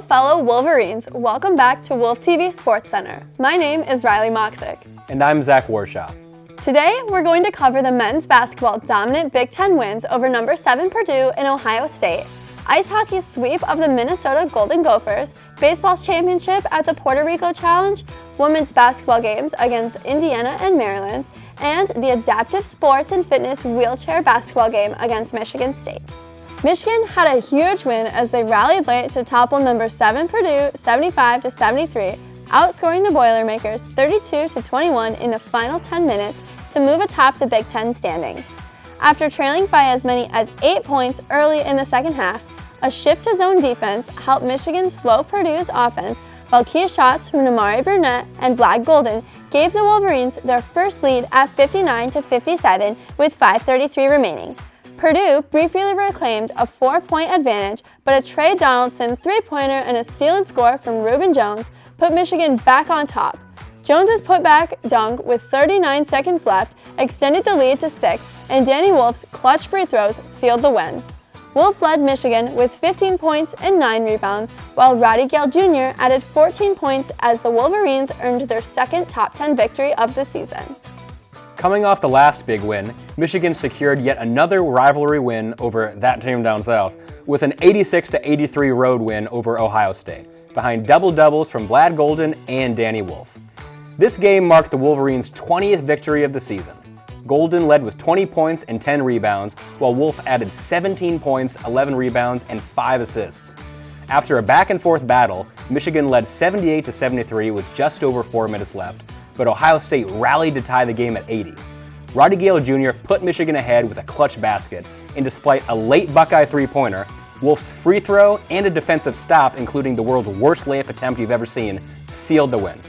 fellow Wolverines, welcome back to WOLV TV SportsCenter. My name is Riley Moksick. And I'm Zach Warshaw. Today, we're going to cover the men's basketball dominant Big Ten wins over number 7 Purdue and Ohio State, ice hockey's sweep of the Minnesota Golden Gophers, baseball's championship at the Puerto Rico Challenge, women's basketball games against Indiana and Maryland, and the adaptive sports and fitness wheelchair basketball game against Michigan State. Michigan had a huge win as they rallied late to topple number 7 Purdue 75-73, outscoring the Boilermakers 32-21 in the final 10 minutes to move atop the Big Ten standings. After trailing by as many as 8 points early in the second half, a shift to zone defense helped Michigan slow Purdue's offense, while key shots from Namari Burnett and Vlad Golden gave the Wolverines their first lead at 59-57 with 5:33 remaining. Purdue briefly reclaimed a 4-point advantage, but a Trey Donaldson three-pointer and a steal and score from Reuben Jones put Michigan back on top. Jones's putback dunk with 39 seconds left extended the lead to 6, and Danny Wolf's clutch free throws sealed the win. Wolf led Michigan with 15 points and 9 rebounds, while Roddy Gale Jr. added 14 points as the Wolverines earned their second top 10 victory of the season. Coming off the last big win, Michigan secured yet another rivalry win over that team down south with an 86-83 road win over Ohio State, behind double-doubles from Vlad Golden and Danny Wolf. This game marked the Wolverines' 20th victory of the season. Golden led with 20 points and 10 rebounds, while Wolf added 17 points, 11 rebounds, and 5 assists. After a back-and-forth battle, Michigan led 78-73 with just over 4 minutes left, but Ohio State rallied to tie the game at 80. Roddy Gale Jr. put Michigan ahead with a clutch basket, and despite a late Buckeye three-pointer, Wolf's free throw and a defensive stop, including the world's worst layup attempt you've ever seen, sealed the win.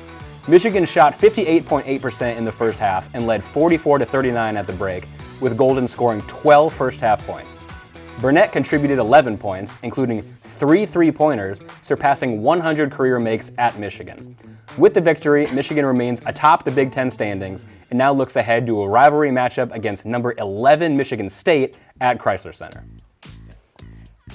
Michigan shot 58.8% in the first half and led 44-39 at the break, with Golden scoring 12 first-half points. Burnett contributed 11 points, including 3 three-pointers, surpassing 100 career makes at Michigan. With the victory, Michigan remains atop the Big Ten standings and now looks ahead to a rivalry matchup against number 11 Michigan State at Chrysler Center.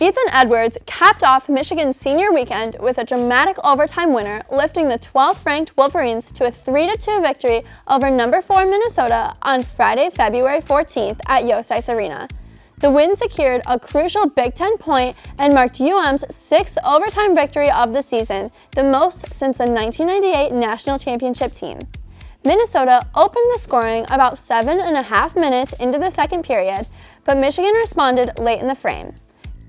Ethan Edwards capped off Michigan's senior weekend with a dramatic overtime winner, lifting the 12th-ranked Wolverines to a 3-2 victory over number 4 Minnesota on Friday, February 14th at Yost Ice Arena. The win secured a crucial Big Ten point and marked UM's 6th overtime victory of the season, the most since the 1998 national championship team. Minnesota opened the scoring about 7.5 minutes into the second period, but Michigan responded late in the frame.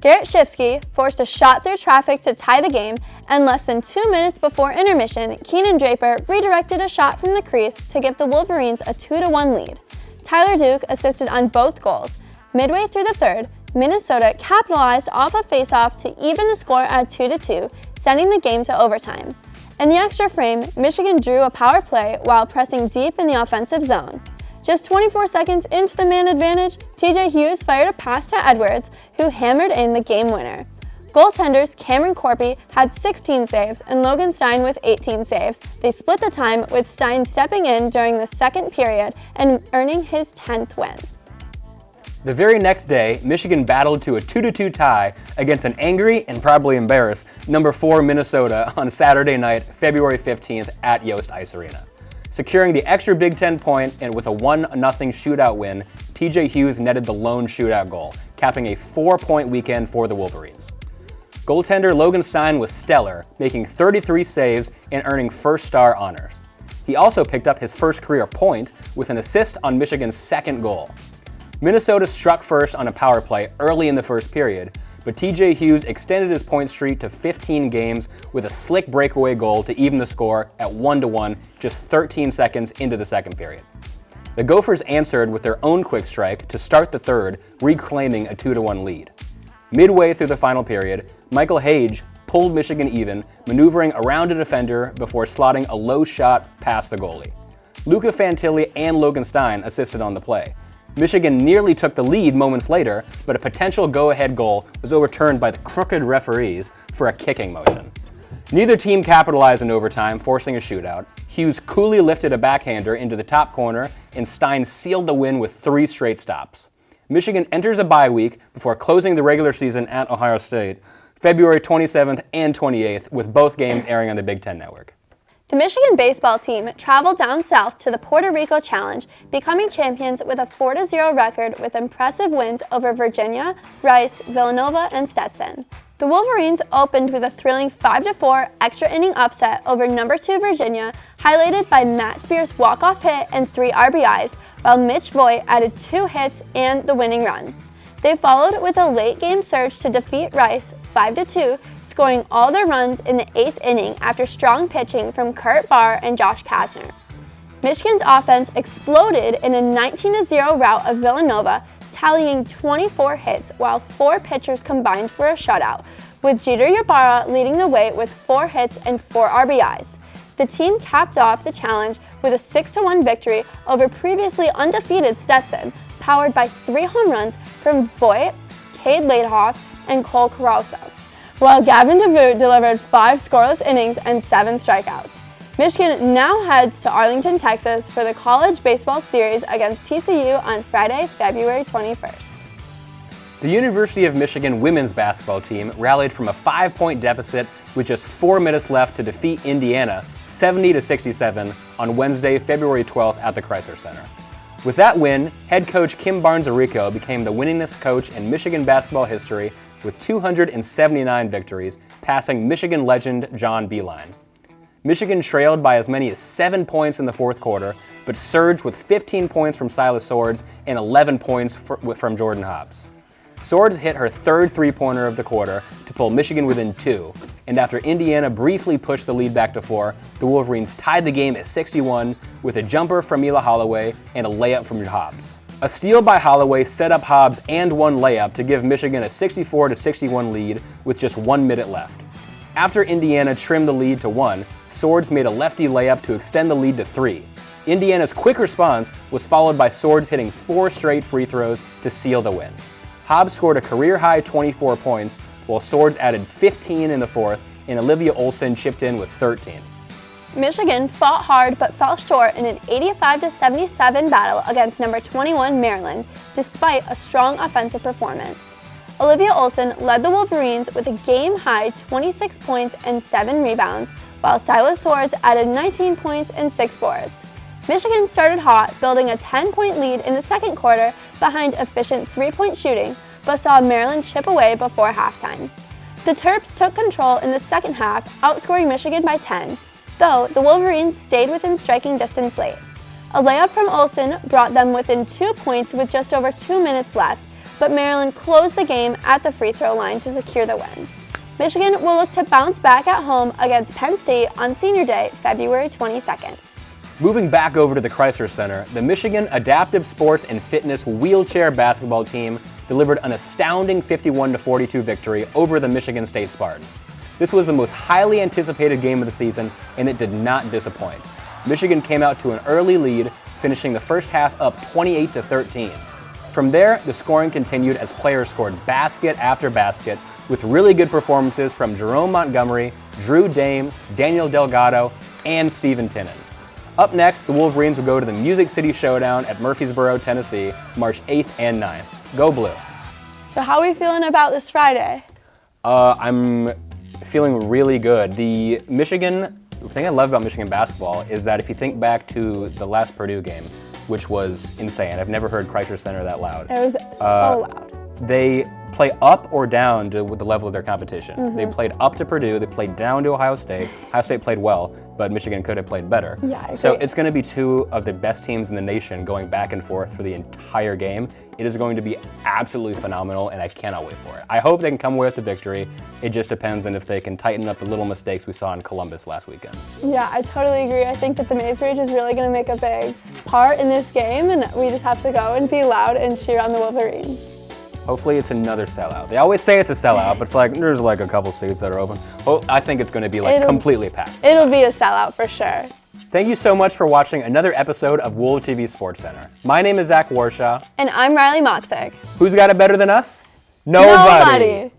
Garrett Shifsky forced a shot through traffic to tie the game, and less than 2 minutes before intermission, Keenan Draper redirected a shot from the crease to give the Wolverines a 2-1 lead. Tyler Duke assisted on both goals. Midway through the third, Minnesota capitalized off a faceoff to even the score at 2-2, sending the game to overtime. In the extra frame, Michigan drew a power play while pressing deep in the offensive zone. Just 24 seconds into the man advantage, TJ Hughes fired a pass to Edwards, who hammered in the game winner. Goaltenders Cameron Corpy had 16 saves and Logan Stein with 18 saves. They split the time, with Stein stepping in during the second period and earning his 10th win. The very next day, Michigan battled to a 2-2 tie against an angry and probably embarrassed number 4 Minnesota on Saturday night, February 15th at Yost Ice Arena. Securing the extra Big Ten point and with a 1-0 shootout win, TJ Hughes netted the lone shootout goal, capping a 4-point weekend for the Wolverines. Goaltender Logan Stein was stellar, making 33 saves and earning first-star honors. He also picked up his first career point with an assist on Michigan's second goal. Minnesota struck first on a power play early in the first period, but TJ Hughes extended his point streak to 15 games with a slick breakaway goal to even the score at 1-1 just 13 seconds into the second period. The Gophers answered with their own quick strike to start the third, reclaiming a 2-1 lead. Midway through the final period, Michael Hage pulled Michigan even, maneuvering around a defender before slotting a low shot past the goalie. Luca Fantilli and Logan Stein assisted on the play. Michigan nearly took the lead moments later, but a potential go-ahead goal was overturned by the crooked referees for a kicking motion. Neither team capitalized in overtime, forcing a shootout. Hughes coolly lifted a backhander into the top corner, and Stein sealed the win with 3 straight stops. Michigan enters a bye week before closing the regular season at Ohio State, February 27th and 28th, with both games airing on the Big Ten Network. The Michigan baseball team traveled down south to the Puerto Rico Challenge, becoming champions with a 4-0 record with impressive wins over Virginia, Rice, Villanova, and Stetson. The Wolverines opened with a thrilling 5-4 extra inning upset over number 2 Virginia, highlighted by Matt Spears' walk-off hit and 3 RBIs, while Mitch Voigt added 2 hits and the winning run. They followed with a late-game surge to defeat Rice 5-2, scoring all their runs in the 8th inning after strong pitching from Kurt Barr and Josh Kasner. Michigan's offense exploded in a 19-0 rout of Villanova, tallying 24 hits while 4 pitchers combined for a shutout, with Jeter Ybarra leading the way with 4 hits and 4 RBIs. The team capped off the challenge with a 6-1 victory over previously undefeated Stetson, powered by 3 home runs from Voigt, Cade Laidhoff, and Cole Caruso, while Gavin DeVoot delivered 5 scoreless innings and 7 strikeouts. Michigan now heads to Arlington, Texas for the College Baseball Series against TCU on Friday, February 21st. The University of Michigan women's basketball team rallied from a 5-point deficit with just 4 minutes left to defeat Indiana 70-67 on Wednesday, February 12th at the Chrysler Center. With that win, head coach Kim Barnes-Arico became the winningest coach in Michigan basketball history with 279 victories, passing Michigan legend John Beilein. Michigan trailed by as many as 7 points in the fourth quarter, but surged with 15 points from Silas Swords and 11 points from Jordan Hobbs. Swords hit her 3rd three-pointer of the quarter to pull Michigan within 2, and after Indiana briefly pushed the lead back to 4, the Wolverines tied the game at 61 with a jumper from Mila Holloway and a layup from Hobbs. A steal by Holloway set up Hobbs and one layup to give Michigan a 64-61 lead with just 1 minute left. After Indiana trimmed the lead to 1, Swords made a lefty layup to extend the lead to 3. Indiana's quick response was followed by Swords hitting 4 straight free throws to seal the win. Hobbs scored a career-high 24 points, while Swords added 15 in the fourth, and Olivia Olson chipped in with 13. Michigan fought hard but fell short in an 85-77 battle against number 21 Maryland, despite a strong offensive performance. Olivia Olson led the Wolverines with a game-high 26 points and 7 rebounds, while Silas Swords added 19 points and 6 boards. Michigan started hot, building a 10-point lead in the second quarter behind efficient 3-point shooting, but saw Maryland chip away before halftime. The Terps took control in the second half, outscoring Michigan by 10, though the Wolverines stayed within striking distance late. A layup from Olsen brought them within 2 points with just over 2 minutes left, but Maryland closed the game at the free throw line to secure the win. Michigan will look to bounce back at home against Penn State on Senior Day, February 22nd. Moving back over to the Chrysler Center, the Michigan Adaptive Sports and Fitness wheelchair basketball team delivered an astounding 51-42 victory over the Michigan State Spartans. This was the most highly anticipated game of the season, and it did not disappoint. Michigan came out to an early lead, finishing the first half up 28-13. From there, the scoring continued as players scored basket after basket, with really good performances from Jerome Montgomery, Drew Dame, Daniel Delgado, and Stephen Tinnen. Up next, the Wolverines will go to the Music City Showdown at Murfreesboro, Tennessee, March 8th and 9th. Go Blue. So how are we feeling about this Friday? I'm feeling really good. The thing I love about Michigan basketball is that if you think back to the last Purdue game, which was insane. I've never heard Chrysler Center that loud. It was so loud. They play up or down to the level of their competition. Mm-hmm. They played up to Purdue, they played down to Ohio State. Ohio State played well, but Michigan could have played better. Yeah, I agree. So it's going to be 2 of the best teams in the nation going back and forth for the entire game. It is going to be absolutely phenomenal, and I cannot wait for it. I hope they can come away with the victory. It just depends on if they can tighten up the little mistakes we saw in Columbus last weekend. Yeah, I totally agree. I think that the Maze Rage is really going to make a big part in this game, and we just have to go and be loud and cheer on the Wolverines. Hopefully it's another sellout. They always say it's a sellout, but it's like there's like a couple seats that are open. Well, I think it's going to be completely packed. It'll be a sellout for sure. Thank you so much for watching another episode of WOLV TV SportsCenter. My name is Zach Warshaw. And I'm Riley Moxick. Who's got it better than us? Nobody.